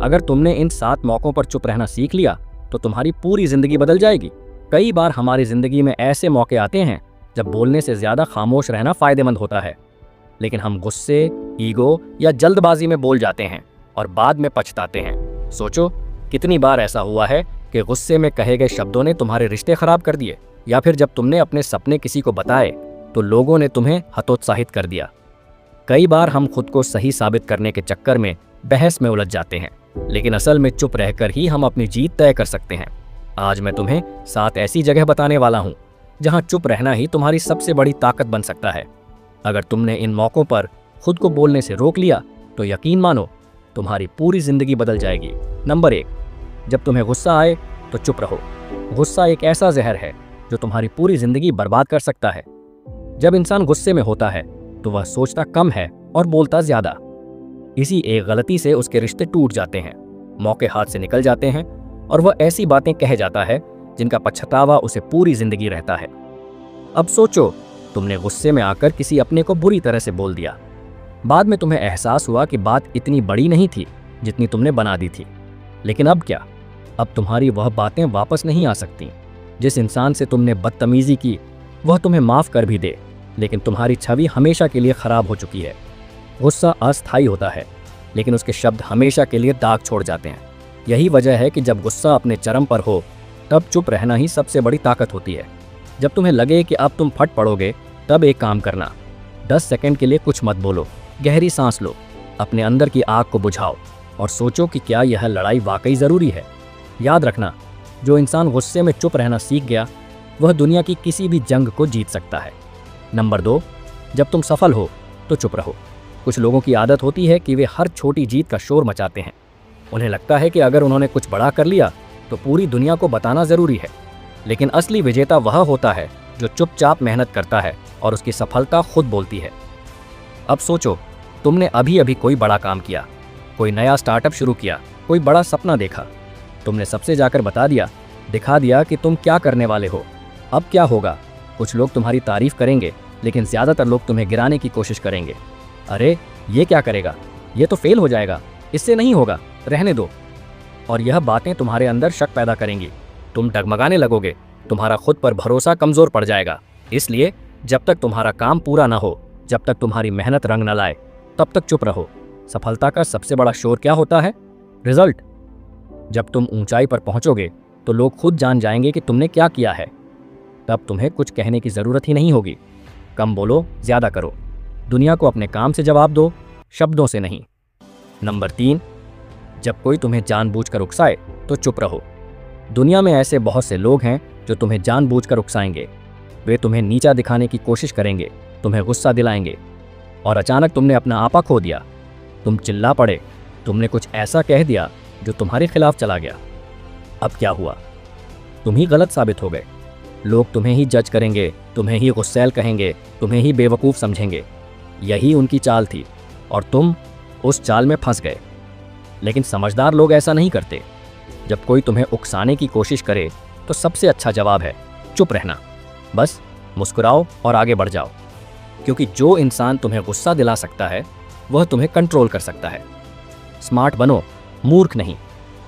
अगर तुमने इन 7 मौकों पर चुप रहना सीख लिया तो तुम्हारी पूरी जिंदगी बदल जाएगी। कई बार हमारी जिंदगी में ऐसे मौके आते हैं जब बोलने से ज्यादा खामोश रहना फायदेमंद होता है, लेकिन हम गुस्से, ईगो या जल्दबाजी में बोल जाते हैं और बाद में पछताते हैं। सोचो, कितनी बार ऐसा हुआ है कि गुस्से में कहे गए शब्दों ने तुम्हारे रिश्ते खराब कर दिए, या फिर जब तुमने अपने सपने किसी को बताए तो लोगों ने तुम्हें हतोत्साहित कर दिया। कई बार हम खुद को सही साबित करने के चक्कर में बहस में उलझ जाते हैं, लेकिन असल में चुप रहकर ही हम अपनी जीत तय कर सकते हैं। आज मैं तुम्हें 7 ऐसी जगह बताने वाला हूं जहां चुप रहना ही तुम्हारी सबसे बड़ी ताकत बन सकता है। अगर तुमने इन मौकों पर खुद को बोलने से रोक लिया तो यकीन मानो तुम्हारी पूरी जिंदगी बदल जाएगी। नंबर 1, जब तुम्हें गुस्सा आए तो चुप रहो। गुस्सा एक ऐसा जहर है जो तुम्हारी पूरी जिंदगी बर्बाद कर सकता है। जब इंसान गुस्से में होता है तो वह सोचता कम है और बोलता ज्यादा। इसी एक गलती से उसके रिश्ते टूट जाते हैं, मौके हाथ से निकल जाते हैं और वह ऐसी बातें कह जाता है जिनका पछतावा उसे पूरी जिंदगी रहता है। अब सोचो, तुमने गुस्से में आकर किसी अपने को बुरी तरह से बोल दिया। बाद में तुम्हें एहसास हुआ कि बात इतनी बड़ी नहीं थी जितनी तुमने बना दी थी। लेकिन अब क्या? अब तुम्हारी वह बातें वापस नहीं आ सकती। जिस इंसान से तुमने बदतमीजी की वह तुम्हें माफ कर भी दे, लेकिन तुम्हारी छवि हमेशा के लिए खराब हो चुकी है। गुस्सा अस्थायी होता है, लेकिन उसके शब्द हमेशा के लिए दाग छोड़ जाते हैं। यही वजह है कि जब गुस्सा अपने चरम पर हो तब चुप रहना ही सबसे बड़ी ताकत होती है। जब तुम्हें लगे कि अब तुम फट पड़ोगे तब एक काम करना, 10 सेकंड के लिए कुछ मत बोलो, गहरी सांस लो, अपने अंदर की आग को बुझाओ और सोचो कि क्या यह लड़ाई वाकई ज़रूरी है। याद रखना, जो इंसान गुस्से में चुप रहना सीख गया वह दुनिया की किसी भी जंग को जीत सकता है। नंबर 2, जब तुम सफल हो तो चुप रहो। कुछ लोगों की आदत होती है कि वे हर छोटी जीत का शोर मचाते हैं। उन्हें लगता है कि अगर उन्होंने कुछ बड़ा कर लिया तो पूरी दुनिया को बताना ज़रूरी है। लेकिन असली विजेता वह होता है जो चुपचाप मेहनत करता है और उसकी सफलता खुद बोलती है। अब सोचो, तुमने अभी अभी कोई बड़ा काम किया, कोई नया स्टार्टअप शुरू किया, कोई बड़ा सपना देखा। तुमने सबसे जाकर बता दिया, दिखा दिया कि तुम क्या करने वाले हो। अब क्या होगा? कुछ लोग तुम्हारी तारीफ करेंगे, लेकिन ज़्यादातर लोग तुम्हें गिराने की कोशिश करेंगे। अरे ये क्या करेगा, ये तो फेल हो जाएगा, इससे नहीं होगा, रहने दो। और यह बातें तुम्हारे अंदर शक पैदा करेंगी। तुम डगमगाने लगोगे, तुम्हारा खुद पर भरोसा कमज़ोर पड़ जाएगा। इसलिए जब तक तुम्हारा काम पूरा ना हो, जब तक तुम्हारी मेहनत रंग न लाए, तब तक चुप रहो। सफलता का सबसे बड़ा शोर क्या होता है? रिजल्ट। जब तुम ऊंचाई पर पहुंचोगे तो लोग खुद जान जाएंगे कि तुमने क्या किया है। तब तुम्हें कुछ कहने की ज़रूरत ही नहीं होगी। कम बोलो, ज़्यादा करो। दुनिया को अपने काम से जवाब दो, शब्दों से नहीं। नंबर 3, जब कोई तुम्हें जानबूझकर उकसाए तो चुप रहो। दुनिया में ऐसे बहुत से लोग हैं जो तुम्हें जानबूझकर उकसाएंगे। वे तुम्हें नीचा दिखाने की कोशिश करेंगे, तुम्हें गुस्सा दिलाएंगे और अचानक तुमने अपना आपा खो दिया। तुम चिल्ला पड़े, तुमने कुछ ऐसा कह दिया जो तुम्हारे खिलाफ चला गया। अब क्या हुआ? तुम ही गलत साबित हो गए। लोग तुम्हें ही जज करेंगे, तुम्हें ही गुस्सैल कहेंगे, तुम्हें ही बेवकूफ़ समझेंगे। यही उनकी चाल थी और तुम उस चाल में फंस गए। लेकिन समझदार लोग ऐसा नहीं करते। जब कोई तुम्हें उकसाने की कोशिश करे तो सबसे अच्छा जवाब है चुप रहना। बस मुस्कुराओ और आगे बढ़ जाओ, क्योंकि जो इंसान तुम्हें गुस्सा दिला सकता है वह तुम्हें कंट्रोल कर सकता है। स्मार्ट बनो, मूर्ख नहीं।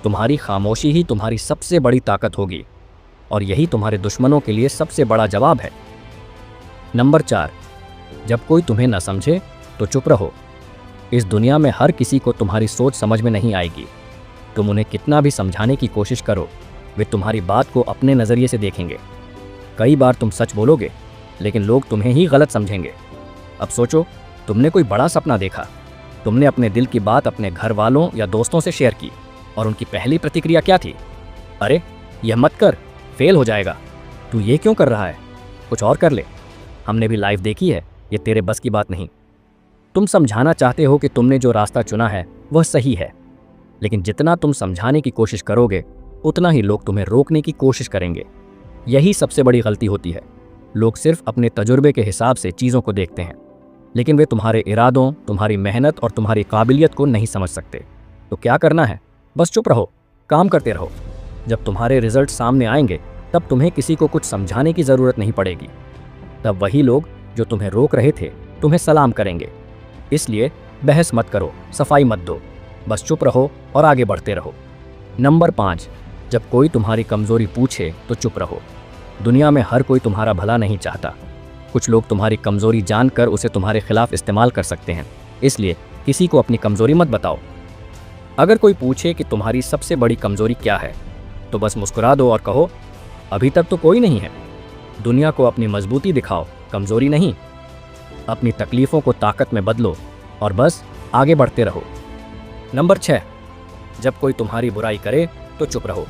तुम्हारी खामोशी ही तुम्हारी सबसे बड़ी ताकत होगी और यही तुम्हारे दुश्मनों के लिए सबसे बड़ा जवाब है। नंबर 4, जब कोई तुम्हें न समझे तो चुप रहो। इस दुनिया में हर किसी को तुम्हारी सोच समझ में नहीं आएगी। तुम उन्हें कितना भी समझाने की कोशिश करो, वे तुम्हारी बात को अपने नज़रिए से देखेंगे। कई बार तुम सच बोलोगे लेकिन लोग तुम्हें ही गलत समझेंगे। अब सोचो, तुमने कोई बड़ा सपना देखा, तुमने अपने दिल की बात अपने घर वालों या दोस्तों से शेयर की और उनकी पहली प्रतिक्रिया क्या थी? अरे यह मत कर, फेल हो जाएगा, तू ये क्यों कर रहा है, कुछ और कर ले, हमने भी लाइफ देखी है, ये तेरे बस की बात नहीं। तुम समझाना चाहते हो कि तुमने जो रास्ता चुना है वह सही है, लेकिन जितना तुम समझाने की कोशिश करोगे उतना ही लोग तुम्हें रोकने की कोशिश करेंगे। यही सबसे बड़ी गलती होती है। लोग सिर्फ अपने तजुर्बे के हिसाब से चीज़ों को देखते हैं, लेकिन वे तुम्हारे इरादों, तुम्हारी मेहनत और तुम्हारी काबिलियत को नहीं समझ सकते। तो क्या करना है? बस चुप रहो, काम करते रहो। जब तुम्हारे रिजल्ट सामने आएंगे तब तुम्हें किसी को कुछ समझाने की ज़रूरत नहीं पड़ेगी। तब वही लोग जो तुम्हें रोक रहे थे तुम्हें सलाम करेंगे। इसलिए बहस मत करो, सफाई मत दो, बस चुप रहो और आगे बढ़ते रहो। नंबर 5, जब कोई तुम्हारी कमज़ोरी पूछे तो चुप रहो। दुनिया में हर कोई तुम्हारा भला नहीं चाहता। कुछ लोग तुम्हारी कमज़ोरी जानकर उसे तुम्हारे खिलाफ इस्तेमाल कर सकते हैं, इसलिए किसी को अपनी कमज़ोरी मत बताओ। अगर कोई पूछे कि तुम्हारी सबसे बड़ी कमज़ोरी क्या है, तो बस मुस्कुरा दो और कहो, अभी तक तो कोई नहीं है। दुनिया को अपनी मजबूती दिखाओ, कमज़ोरी नहीं। अपनी तकलीफ़ों को ताकत में बदलो और बस आगे बढ़ते रहो। नंबर 6, जब कोई तुम्हारी बुराई करे तो चुप रहो।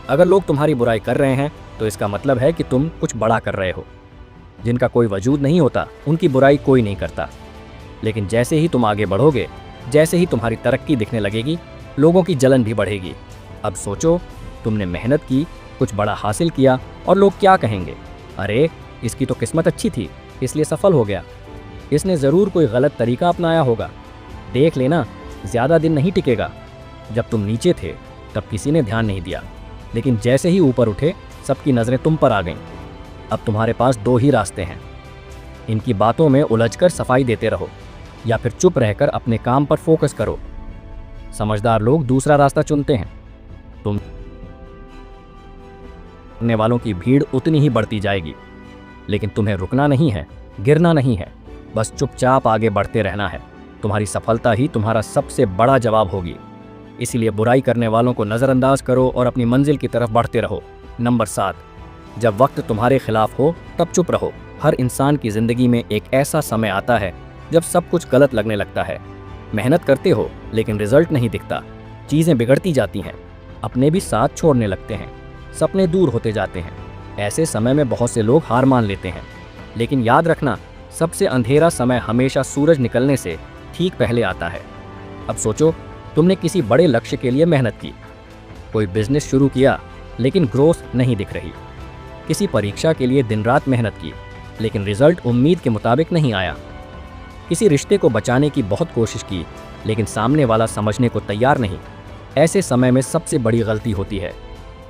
अगर लोग तुम्हारी बुराई कर रहे हैं तो इसका मतलब है कि तुम कुछ बड़ा कर रहे हो। जिनका कोई वजूद नहीं होता उनकी बुराई कोई नहीं करता। लेकिन जैसे ही तुम आगे बढ़ोगे, जैसे ही तुम्हारी तरक्की दिखने लगेगी, लोगों की जलन भी बढ़ेगी। अब सोचो, तुमने मेहनत की, कुछ बड़ा हासिल किया और लोग क्या कहेंगे? अरे, इसकी तो किस्मत अच्छी थी इसलिए सफल हो गया। इसने ज़रूर कोई गलत तरीका अपनाया होगा। देख लेना, ज़्यादा दिन नहीं टिकेगा। जब तुम नीचे थे तब किसी ने ध्यान नहीं दिया, लेकिन जैसे ही ऊपर उठे सबकी नज़रें तुम पर आ गईं। अब तुम्हारे पास 2 ही रास्ते हैं। इनकी बातों में उलझकर सफाई देते रहो या फिर चुप रहकर अपने काम पर फोकस करो। समझदार लोग दूसरा रास्ता चुनते हैं। तुम सुनने वालों की भीड़ उतनी ही बढ़ती जाएगी, लेकिन तुम्हें रुकना नहीं है, गिरना नहीं है, बस चुपचाप आगे बढ़ते रहना है। तुम्हारी सफलता ही तुम्हारा सबसे बड़ा जवाब होगी। इसीलिए बुराई करने वालों को नज़रअंदाज करो और अपनी मंजिल की तरफ बढ़ते रहो। नंबर 7, जब वक्त तुम्हारे खिलाफ हो तब चुप रहो। हर इंसान की ज़िंदगी में एक ऐसा समय आता है जब सब कुछ गलत लगने लगता है। मेहनत करते हो लेकिन रिजल्ट नहीं दिखता, चीज़ें बिगड़ती जाती हैं, अपने भी साथ छोड़ने लगते हैं, सपने दूर होते जाते हैं। ऐसे समय में बहुत से लोग हार मान लेते हैं, लेकिन याद रखना, सबसे अंधेरा समय हमेशा सूरज निकलने से ठीक पहले आता है। अब सोचो, तुमने किसी बड़े लक्ष्य के लिए मेहनत की, कोई बिजनेस शुरू किया लेकिन ग्रोथ नहीं दिख रही। किसी परीक्षा के लिए दिन रात मेहनत की, लेकिन रिजल्ट उम्मीद के मुताबिक नहीं आया। किसी रिश्ते को बचाने की बहुत कोशिश की, लेकिन सामने वाला समझने को तैयार नहीं। ऐसे समय में सबसे बड़ी गलती होती है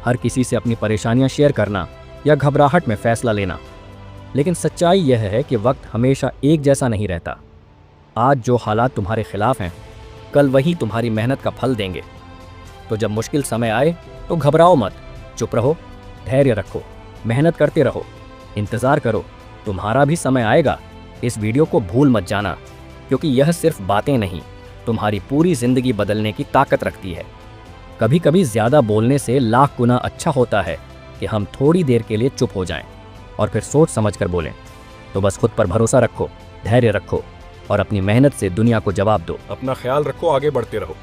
हर किसी से अपनी परेशानियां शेयर करना या घबराहट में फैसला लेना। लेकिन सच्चाई यह है कि वक्त हमेशा एक जैसा नहीं रहता। आज जो हालात तुम्हारे खिलाफ हैं, कल वही तुम्हारी मेहनत का फल देंगे। तो जब मुश्किल समय आए तो घबराओ मत, चुप रहो, धैर्य रखो, मेहनत करते रहो, इंतज़ार करो, तुम्हारा भी समय आएगा। इस वीडियो को भूल मत जाना, क्योंकि यह सिर्फ बातें नहीं, तुम्हारी पूरी ज़िंदगी बदलने की ताकत रखती है। कभी कभी ज़्यादा बोलने से लाख गुना अच्छा होता है कि हम थोड़ी देर के लिए चुप हो जाएं और फिर सोच समझ कर बोलें। तो बस खुद पर भरोसा रखो, धैर्य रखो और अपनी मेहनत से दुनिया को जवाब दो। अपना ख्याल रखो, आगे बढ़ते रहो।